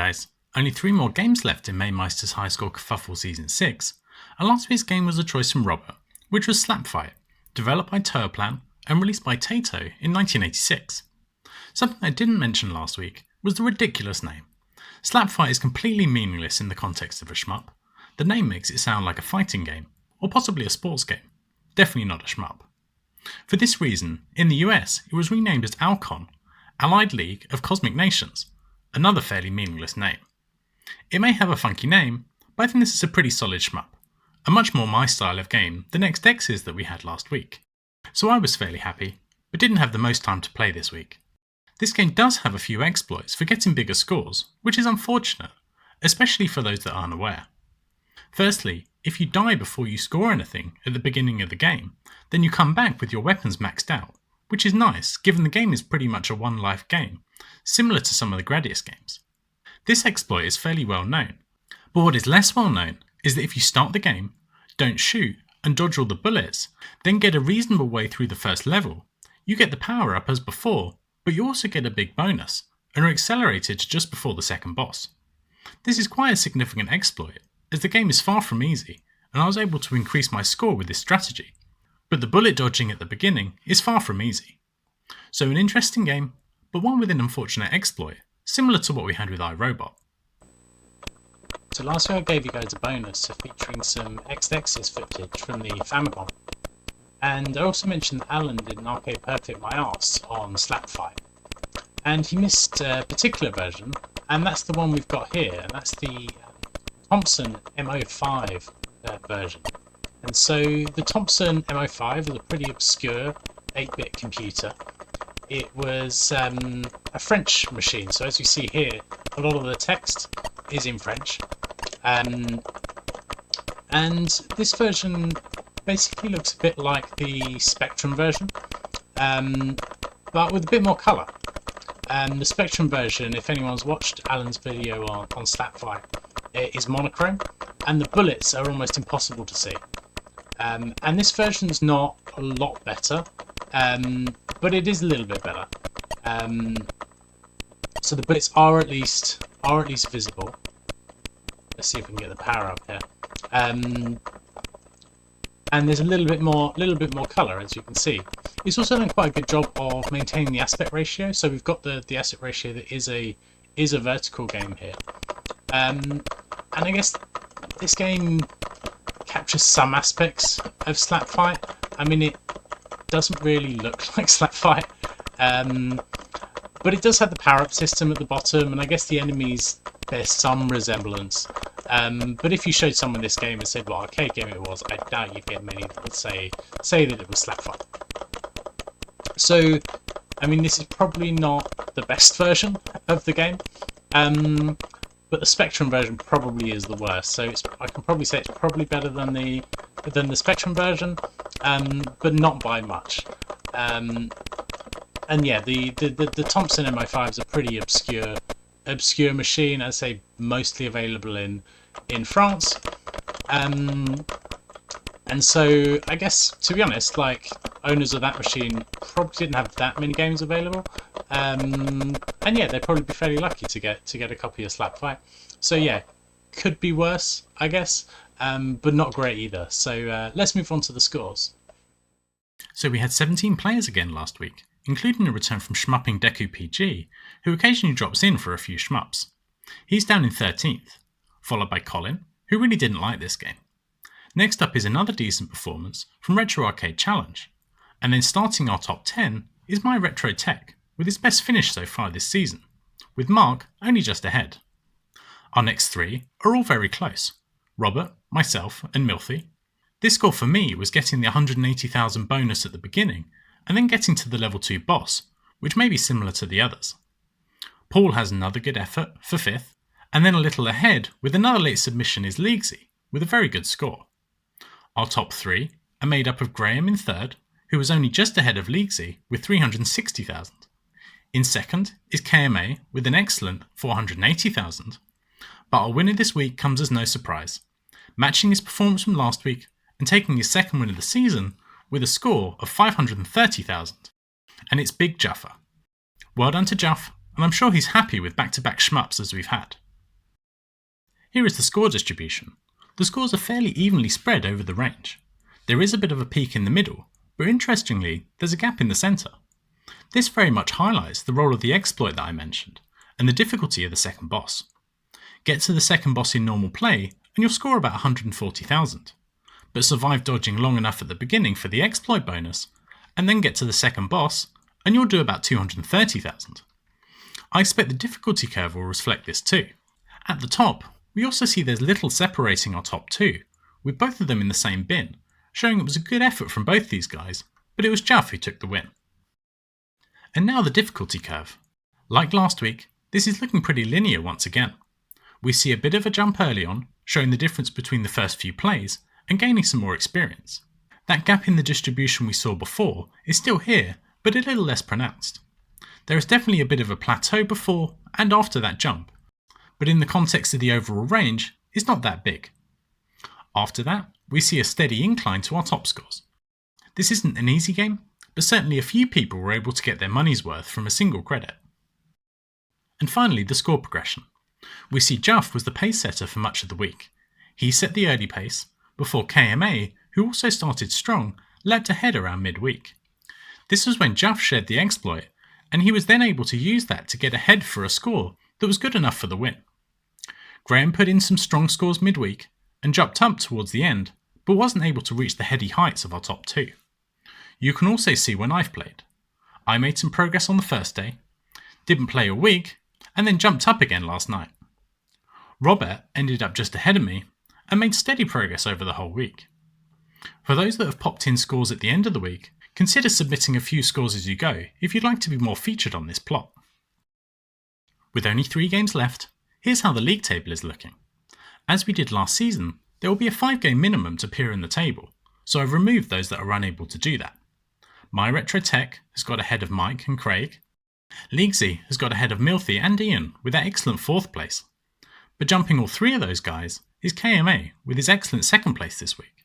guys, only 3 more games left in Mamemeister's high score Kerfuffle Season 6, and last week's game was a choice from Robert, which was Slapfight, developed by Toaplan and released by Taito in 1986. Something I didn't mention last week was the ridiculous name. Slapfight is completely meaningless in the context of a shmup. The name makes it sound like a fighting game, or possibly a sports game. Definitely not a shmup. For this reason, in the US, it was renamed as Alcon, Allied League of Cosmic Nations, another fairly meaningless name. It may have a funky name, but I think this is a pretty solid shmup, a much more my style of game than XX's that we had last week. So I was fairly happy, but didn't have the most time to play this week. This game does have a few exploits for getting bigger scores, which is unfortunate, especially for those that aren't aware. Firstly, if you die before you score anything at the beginning of the game, then you come back with your weapons maxed out, which is nice given the game is pretty much a one-life game, similar to some of the Gradius games. This exploit is fairly well known, but what is less well known is that if you start the game, don't shoot, and dodge all the bullets, then get a reasonable way through the first level, you get the power up as before, but you also get a big bonus, and are accelerated to just before the second boss. This is quite a significant exploit, as the game is far from easy, and I was able to increase my score with this strategy. But the bullet dodging at the beginning is far from easy. So an interesting game, but one with an unfortunate exploit, similar to what we had with iRobot. So last week I gave you guys a bonus for featuring some XX's footage from the Famicom. And I also mentioned that Alan did an arcade perfect my arse on Slapfight. And he missed a particular version, and that's the one we've got here, and that's the Thompson MO5 version. And so the Thompson MO5 is a pretty obscure 8-bit computer. It was a French machine, so as you see here, a lot of the text is in French. And this version basically looks a bit like the Spectrum version, but with a bit more colour. The Spectrum version, if anyone's watched Alan's video on Slapfight, is monochrome, and the bullets are almost impossible to see. And this version's not a lot better, but it is a little bit better. So the bullets are at least visible. Let's see if we can get the power up here. And there's a little bit more colour, as you can see. It's also done quite a good job of maintaining the aspect ratio. So we've got the aspect ratio that is a vertical game here. And I guess this game captures some aspects of Slapfight. I mean, it doesn't really look like Slapfight, but it does have the power-up system at the bottom, and I guess the enemies bear some resemblance. But if you showed someone this game and said what arcade game it was, I doubt you'd get many that would say that it was Slapfight. So, I mean, this is probably not the best version of the game, but the Spectrum version probably is the worst. So I can probably say it's probably better than the Spectrum version, but not by much. And yeah, the Thompson MO5 is a pretty obscure machine, I'd say mostly available in France. And so I guess, to be honest, like, owners of that machine probably didn't have that many games available. And yeah, they'd probably be fairly lucky to get a copy of Slapfight. So yeah, could be worse, I guess, but not great either. So let's move on to the scores. So we had 17 players again last week, including a return from Shmupping Deku PG, who occasionally drops in for a few shmups. He's down in 13th, followed by Colin, who really didn't like this game. Next up is another decent performance from Retro Arcade Challenge, and then starting our top 10 is My Retro Tech, with his best finish so far this season, with Mark only just ahead. Our next 3 are all very close: Robert, myself, and Milthy. This score for me was getting the 180,000 bonus at the beginning, and then getting to the level 2 boss, which may be similar to the others. Paul has another good effort for 5th, and then a little ahead with another late submission is Leagsy, with a very good score. Our top 3 are made up of Graham in 3rd, who was only just ahead of Leagsy with 360,000. In 2nd is KMA with an excellent 480,000. But our winner this week comes as no surprise, matching his performance from last week and taking his second win of the season with a score of 530,000. And it's Big Juffer. Well done to Juff, and I'm sure he's happy with back-to-back shmups as we've had. Here is the score distribution. The scores are fairly evenly spread over the range. There is a bit of a peak in the middle, but interestingly, there's a gap in the centre. This very much highlights the role of the exploit that I mentioned, and the difficulty of the second boss. Get to the second boss in normal play, and you'll score about 140,000, but survive dodging long enough at the beginning for the exploit bonus, and then get to the second boss, and you'll do about 230,000. I expect the difficulty curve will reflect this too. At the top, we also see there's little separating our top two, with both of them in the same bin, showing it was a good effort from both these guys, but it was Juff who took the win. And now the difficulty curve. Like last week, this is looking pretty linear once again. We see a bit of a jump early on, showing the difference between the first few plays, and gaining some more experience. That gap in the distribution we saw before is still here, but a little less pronounced. There is definitely a bit of a plateau before and after that jump, but in the context of the overall range, it's not that big. After that, we see a steady incline to our top scores. This isn't an easy game, but certainly a few people were able to get their money's worth from a single credit. And finally, the score progression. We see Juff was the pace setter for much of the week. He set the early pace, before KMA, who also started strong, leapt ahead around midweek. This was when Juff shared the exploit, and he was then able to use that to get ahead for a score that was good enough for the win. Graham put in some strong scores midweek, and jumped up towards the end, but wasn't able to reach the heady heights of our top two. You can also see when I've played. I made some progress on the first day, didn't play a week, and then jumped up again last night. Robert ended up just ahead of me, and made steady progress over the whole week. For those that have popped in scores at the end of the week, consider submitting a few scores as you go if you'd like to be more featured on this plot. With only 3 games left, here's how the league table is looking. As we did last season, there will be a 5-game minimum to appear in the table, so I've removed those that are unable to do that. My Retro Tech has got ahead of Mike and Craig. Leaguesy has got ahead of Milthy and Ian with their excellent 4th place. But jumping all 3 of those guys is KMA with his excellent 2nd place this week.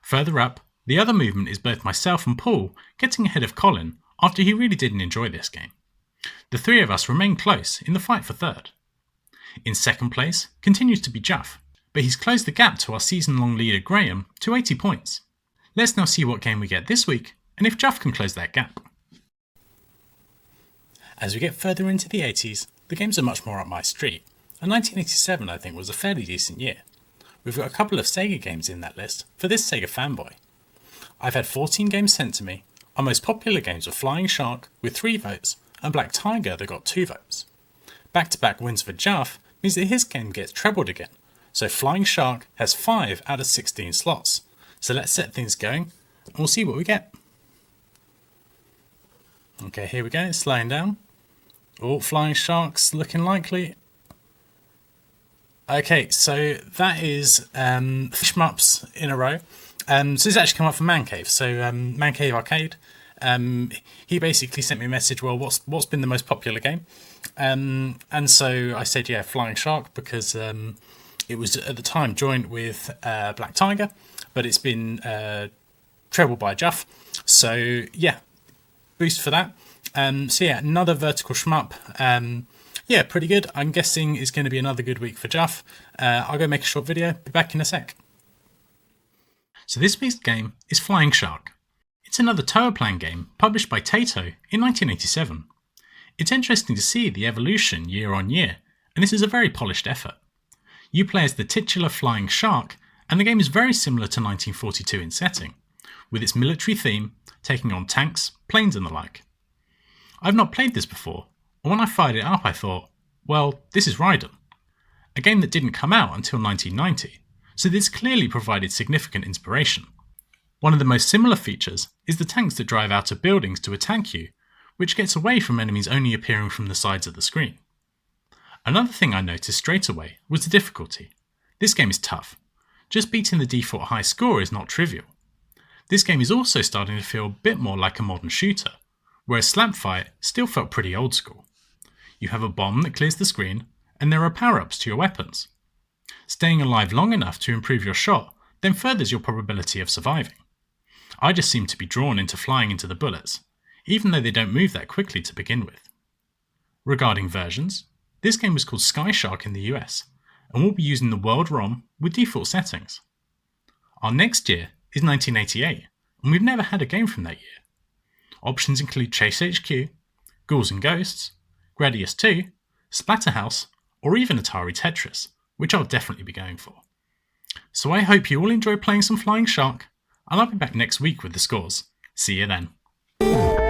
Further up, the other movement is both myself and Paul getting ahead of Colin after he really didn't enjoy this game. The 3 of us remain close in the fight for 3rd. In 2nd place continues to be Juff, but he's closed the gap to our season-long leader Graham to 80 points. Let's now see what game we get this week and if Juff can close that gap. As we get further into the 80s, the games are much more up my street, and 1987 I think was a fairly decent year. We've got a couple of Sega games in that list for this Sega fanboy. I've had 14 games sent to me. Our most popular games were Flying Shark with 3 votes and Black Tiger that got 2 votes. Back-to-back wins for Juff means that his game gets trebled again, so Flying Shark has 5 out of 16 slots. So let's set things going and we'll see what we get. Okay, here we go, it's slowing down. Oh, Flying Shark's looking likely. Okay, so that is shmups in a row. So this has actually come up from Man Cave. So Man Cave Arcade, he basically sent me a message. Well, what's been the most popular game? And so I said, yeah, Flying Shark, because it was at the time joined with Black Tiger, but it's been trebled by Juff. So yeah, boost for that. So yeah, another vertical shmup. Yeah, pretty good. I'm guessing it's going to be another good week for Juff. I'll go make a short video. Be back in a sec. So this week's game is Flying Shark. It's another Toaplan game published by Taito in 1987. It's interesting to see the evolution year on year, and this is a very polished effort. You play as the titular Flying Shark, and the game is very similar to 1942 in setting, with its military theme, taking on tanks, planes and the like. I've not played this before, and when I fired it up I thought, well, this is Raiden, a game that didn't come out until 1990, so this clearly provided significant inspiration. One of the most similar features is the tanks that drive out of buildings to attack you, which gets away from enemies only appearing from the sides of the screen. Another thing I noticed straight away was the difficulty. This game is tough. Just beating the default high score is not trivial. This game is also starting to feel a bit more like a modern shooter, whereas Slapfight still felt pretty old school. You have a bomb that clears the screen, and there are power-ups to your weapons. Staying alive long enough to improve your shot then furthers your probability of surviving. I just seem to be drawn into flying into the bullets, even though they don't move that quickly to begin with. Regarding versions, this game was called Sky Shark in the US, and we'll be using the world ROM with default settings. Our next year is 1988, and we've never had a game from that year. Options include Chase HQ, Ghouls and Ghosts, Gradius 2, Splatterhouse, or even Atari Tetris, which I'll definitely be going for. So I hope you all enjoy playing some Flying Shark, and I'll be back next week with the scores. See you then.